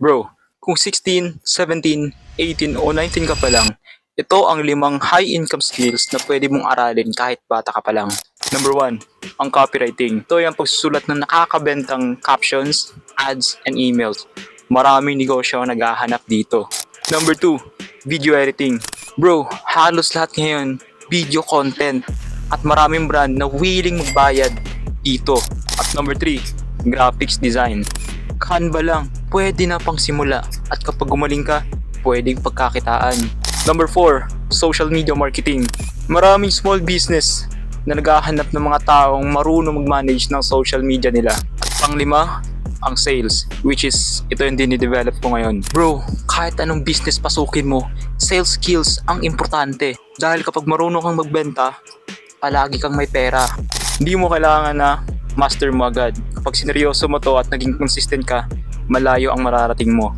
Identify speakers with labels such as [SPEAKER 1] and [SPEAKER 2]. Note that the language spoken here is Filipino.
[SPEAKER 1] Bro, kung 16, 17, 18 o 19 ka pa lang, ito ang 5 high income skills na pwede mong aralin kahit bata ka pa lang. Number 1, ang copywriting. Ito ay ang pagsusulat ng nakakabentang captions, ads, and emails. Maraming negosyo ang naghahanap dito. Number 2, video editing. Bro, halos lahat ngayon, video content. At maraming brand na willing magbayad dito. At number 3, graphics design. Canva lang, pwede na pang simula. At kapag gumaling ka, pwedeng pagkakitaan. Number 4, social media marketing. Maraming small business na naghahanap ng mga taong marunong mag-manage ng social media nila. At pang-5, ang sales, which is ito yung dinidevelop ko ngayon. Bro, kahit anong business pasukin mo, sales skills ang importante. Dahil kapag marunong kang magbenta, palagi kang may pera. Hindi mo kailangan na master mo agad. Kapag sineryoso mo to at naging consistent ka, malayo ang mararating mo.